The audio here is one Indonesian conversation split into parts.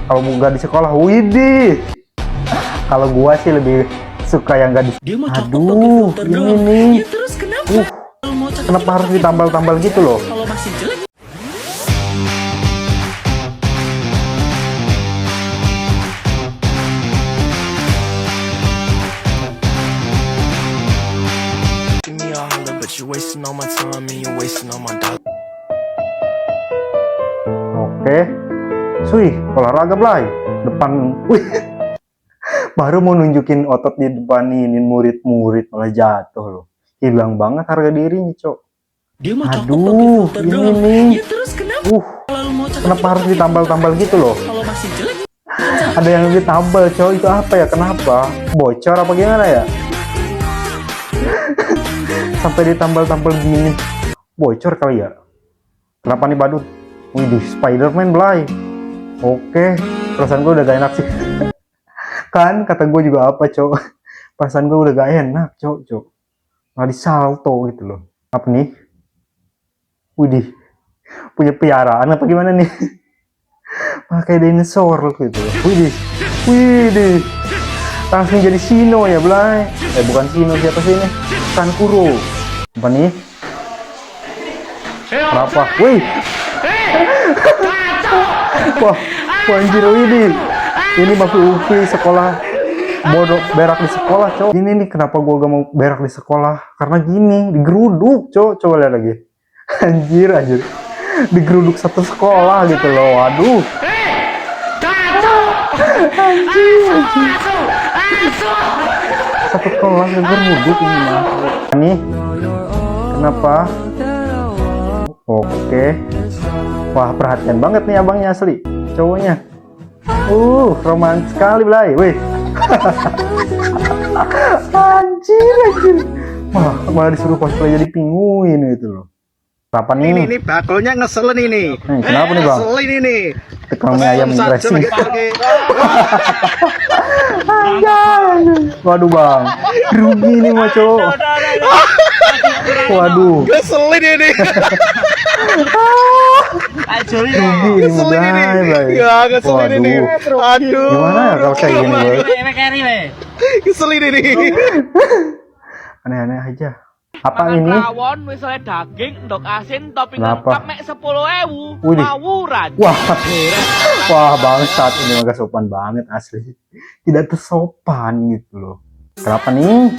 Kalau nggak di sekolah, widih. Kalau gua sih lebih suka yang nggak di. Aduh, ini nih. Ya terus kenapa? Kenapa harus ditambal-tambal gitu loh? Kalau masih jelek. Oke, Sui, olahraga Blay. Depan, wih, baru mau nunjukin otot di depan ini murid-murid malah jatuh loh. Hilang banget harga dirinya, Cok. Dia mau cakep pakai Aduh, filter ini doang. nih. Ya terus kenapa? Kalau mau cakep Kenapa harus ditambal-tambal gitu loh? kalau masih jelek. Ada yang ditambal, Cok. Itu apa ya? Kenapa? Bocor apa gimana ya? Sampai ditambal-tambal gini. Bocor kali ya? Kenapa nih badut? Widih, Spiderman Blay. Oke, perasaan gue udah gak enak sih. Kan kata gue juga apa, Cok? Perasaan gue udah gak enak, Cok. Nggak disalto gitu loh. Apa nih? Widih, punya piaraan apa gimana nih? Pakai dinosaur gitu. Widih. Langsung jadi Sino ya, Blay. Bukan Sino, siapa sih ini? Kankuro. Apa nih? Kenapa? Wih. Wah, anjir widih. Ini masuk UPI sekolah bodoh berak di sekolah, Cok. Ini nih kenapa gua gak mau berak di sekolah? Karena gini, digeruduk, Cok. Coba lihat lagi. Anjir. Digeruduk satu sekolah gitu loh. Waduh. Anjir. Satu kelas digeruduk ini mah. Ini kenapa? Oke. Wah, perhatian banget nih abangnya asli. Cowoknya. Romantis sekali, Blay. Wih. Anjir. Wah, malah disuruh cosplay jadi pinguin gitu loh. Apa nih? Ini bakulnya ngeselin ini. Kenapa nih, Bang? Ngeselin ini. Tekang mie ayam racing. Pakai. Waduh, Bang. Rugi nih mah, Cok. Waduh. Ngeselin ini. Rugi ini, Ngeselin ini. Blay. Ya, ngeselin ini. Aduh. Gimana ya kalau kayak gini, Boy? Ngeselin ini. Aneh-aneh aja. Apa ini? Rawon misalnya daging, endok asin, topping Kenapa? lengkap mek 10.000. Widih. Mawuran. Wah, bangsat ini agak sopan banget asli. Tidak tersopan gitu loh. Kenapa nih?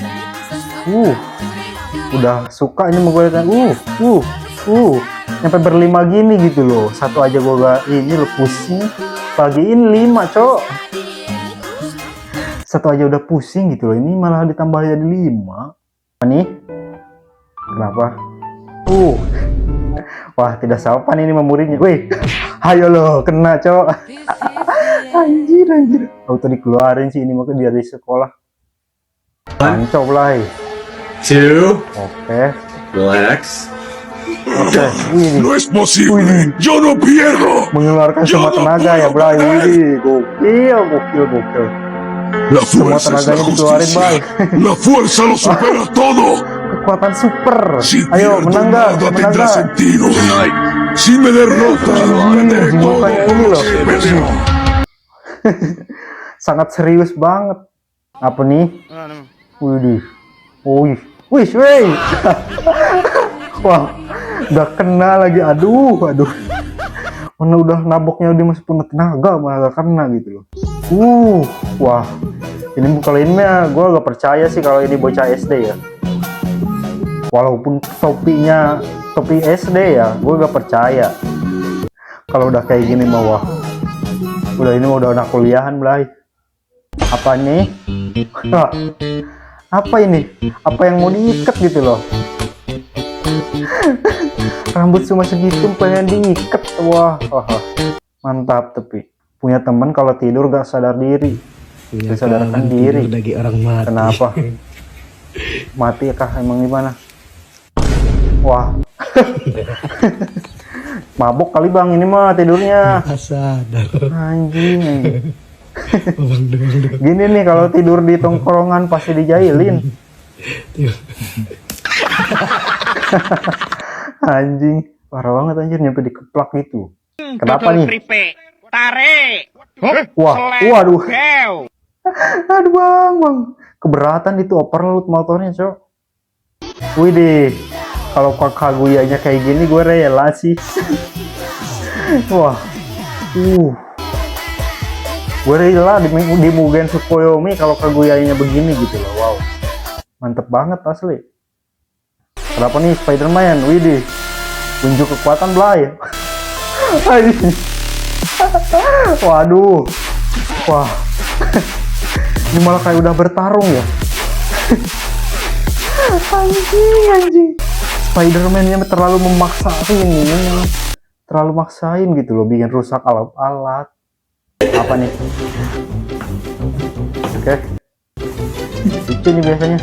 Udah suka ini mau gue lihat. Sampai berlima gini gitu loh. Satu aja gue gak ini lo pusing. Bagiin 5, Cok. Satu aja udah pusing gitu loh. Ini malah ditambah jadi 5. Apa nih? Kenapa? Wah, tidak sopan ini memuridnya. Wih, ayo loh, kena, Cok. Anjir. Auto dikeluarin sih ini makanya dari sekolah. Pancok, Blay. 2, Oke. relax. Ini No es posible. Yo no pierdo. mengeluarkan semua tenaga ya, Blay. Wih, gokil. La Semua fuerza es la tenaganya dikeluarin, justicia. Blay. La fuerza lo supera todo. Kekuatan super. Si Ayo, pierdo menang nada gak? tendrá sentido. Si me derrotas lo haré todo Mukanya ini lo loh. que me dio. Sangat serius banget. Apa nih? Wih. Wah, udah kena lagi. Aduh. Mana udah naboknya udah masih penuh tenaga malah gak kena gitu loh. Wah. Ini kalau ini mah gue gak percaya sih kalau ini bocah SD ya. Walaupun topi SD ya, gue gak percaya. Kalau udah kayak gini mah wah. Udah anak kuliahan, Blay. Apa ini? Apa ini? Apa yang mau diikat gitu loh? Rambut cuma segitu pengen diikat. Wah. Mantap tapi. Punya teman kalau tidur gak sadar diri. Sadarkan diri. Bagi orang mati. Kenapa? Mati kah emang gimana? Wah. Mabok kali, Bang, ini mah tidurnya. Sadar. Anjing. Gini nih kalau tidur di tongkrongan pasti dijailin. Anjing, parah banget anjir, nyampe dikeplak gitu. Kenapa nih? Tarik. Wah, waduh. Aduh bang. Keberatan itu overload motornya, cok. Wih deh. Kalau Kaguyanya kayak gini gue rela sih. Wah. Gue rela di Mugen Tsukuyomi kalau Kaguyanya begini gitu loh. Wow. Mantep banget asli. Kenapa nih Spider-Man? Wih deh. Unjuk kekuatan Blay. Waduh. Wah. Ini malah kayak udah bertarung ya. Anjing. Spider-Man-nya terlalu memaksain ini. Terlalu maksain gitu loh, bikin rusak alat-alat. Apa nih? Oke. Lucu nih biasanya.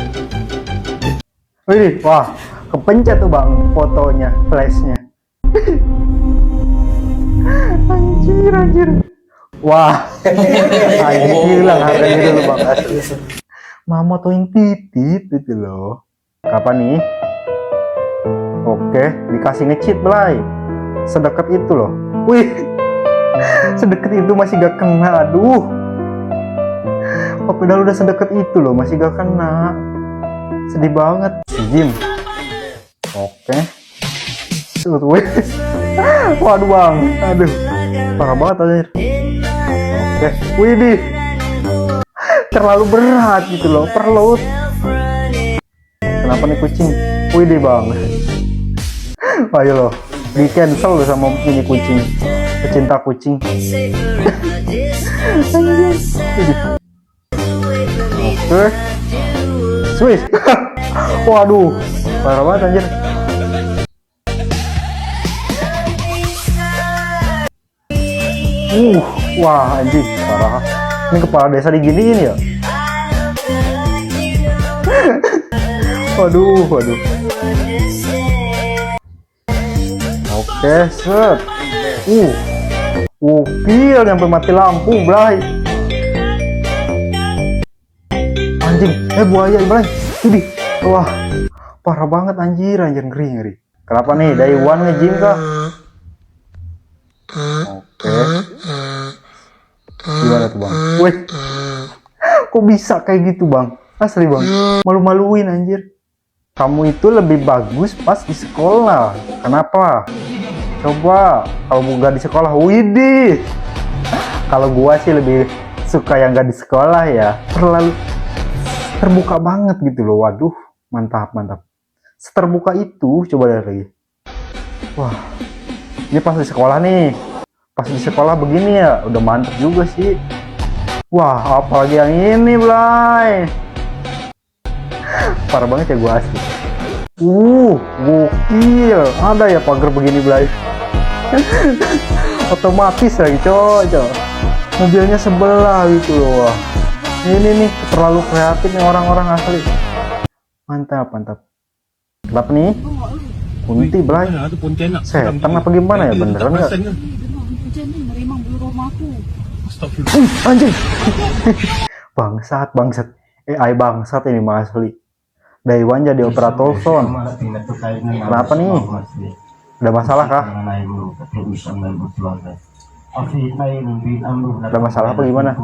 Wih, wah, kepencet tuh bang fotonya, flashnya. Anjir. Wah, anjir hilang harganya dulu bang. Mama toing titit gitu loh. Kapan nih? Oke, dikasih nge-cheat Blay. Sedekat itu loh. Wih, sedekat itu masih gak kena. Aduh, padahal udah sedekat itu loh, masih gak kena. Sedih banget. Jim. Oke. Wih. Waduh bang, aduh, parah banget aja. Oke, widih, terlalu berat gitu loh, perload. Kenapa nih kucing? Widih bang. Ayo loh, di cancel loh sama ini kucing, pecinta kucing. Oke, Swiss. Waduh, parah banget anjir. Wah anjing, parah. Ini kepala desa diginiin ya. Waduh. Oke, set. Gokil, sampai mati lampu, Blay. Anjing, buaya, Blay. Widih, wah, parah banget anjir, ngeri. Kenapa nih, Daiwan nge-gym kah? Oke. Gimana tuh bang? Wih, kok bisa kayak gitu bang? Asli bang, malu-maluin anjir. Kamu itu lebih bagus pas di sekolah. Kenapa? Coba kalau nggak di sekolah, widih. Kalau gua sih lebih suka yang nggak di sekolah ya. Terlalu terbuka banget gitu loh. Waduh, mantap. Seterbuka itu, coba lihat lagi. Wah, ini pas di sekolah nih. Pas di sekolah begini ya, udah mantep juga sih. Wah, apalagi yang ini, Blay. Parah banget ya gua asli. Gokil. Ada ya pagar begini, Blay. Otomatis lagi, cocok. Mobilnya sebelah gitu loh. Wah. Ini nih, terlalu kreatif nih orang-orang asli. Mantap. Kenapa nih? Kunti, Blay. Setan apa gimana ya? Beneran nggak? Anjing. Bangsat. AI bangsat ini mah asli. Daiwan jadi operator phone. Kenapa nih? Ada masalah kah? Ada masalah apa gimana?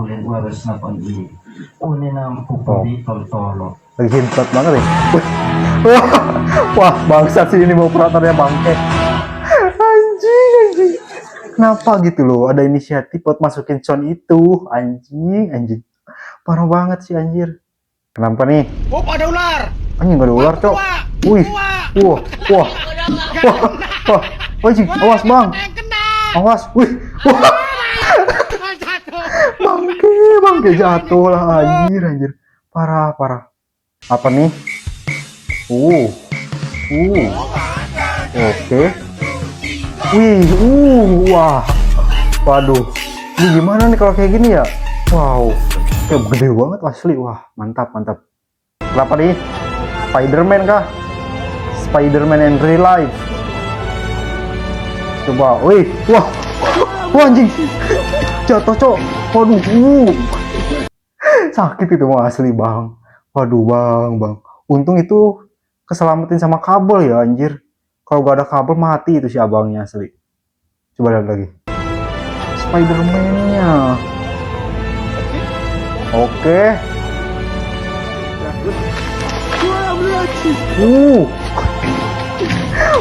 Lagi hintut banget ya. Wah, bangsat sih ini operatornya bangke. Anjing. Kenapa gitu loh? Ada inisiatif buat masukin sound itu. Anjing. Parah banget sih anjir. Kenapa nih? Oh, ada ular. Anjing gak ada ular, cok. Wih. Wah. Anjing, awas bang. Awas. Wih. Wah. Bangke jatuh lah anjir. Parah. Apa nih? Oke. Wih, wah. Waduh. Ini gimana nih kalau kayak gini ya? Wow. Kayak gede banget asli. Wah, mantap. Kenapa nih? Spider-Man kah? Spider-Man in real life. Coba. Wih, wah. Wah anjing. Jatuh, cok. Waduh. Sakit itu mah asli, Bang. Waduh, Bang. Untung itu keselamatin sama kabel ya, anjir. Kalau gak ada kabel mati itu si abangnya asli. Coba lihat lagi. Spider-Man-nya. Oke.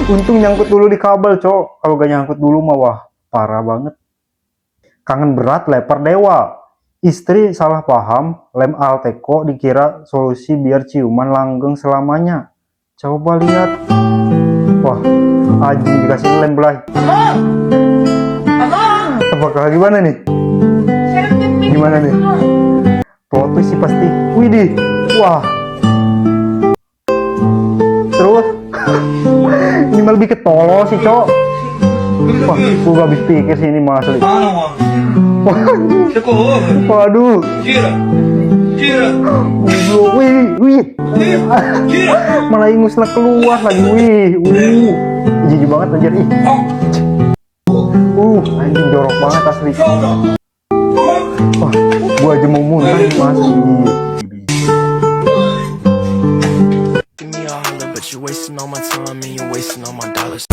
Untung nyangkut dulu di kabel, cok. Kalau gak nyangkut dulu mah wah, parah banget. Kangen berat lepar dewa. Istri salah paham, lem Alteco dikira solusi biar ciuman langgeng selamanya. Coba lihat. Wah, anjing dikasih lem belai. Apakah gimana nih? Gimana nih? Plot twist sih pasti. Widih. Wah. Terus ini malah lebih ketolol sih, cok. Wah, gue gak habis pikir sih ini mah asli. Waduh. Wih. Malah ingusnya keluar lagi, wih. Jijik banget anjir, ih. Anjing jorok banget asli. Wah, gua aja mau muntah nih masih. Give me a holler, but you're wasting all my time and you're wasting all my dollars.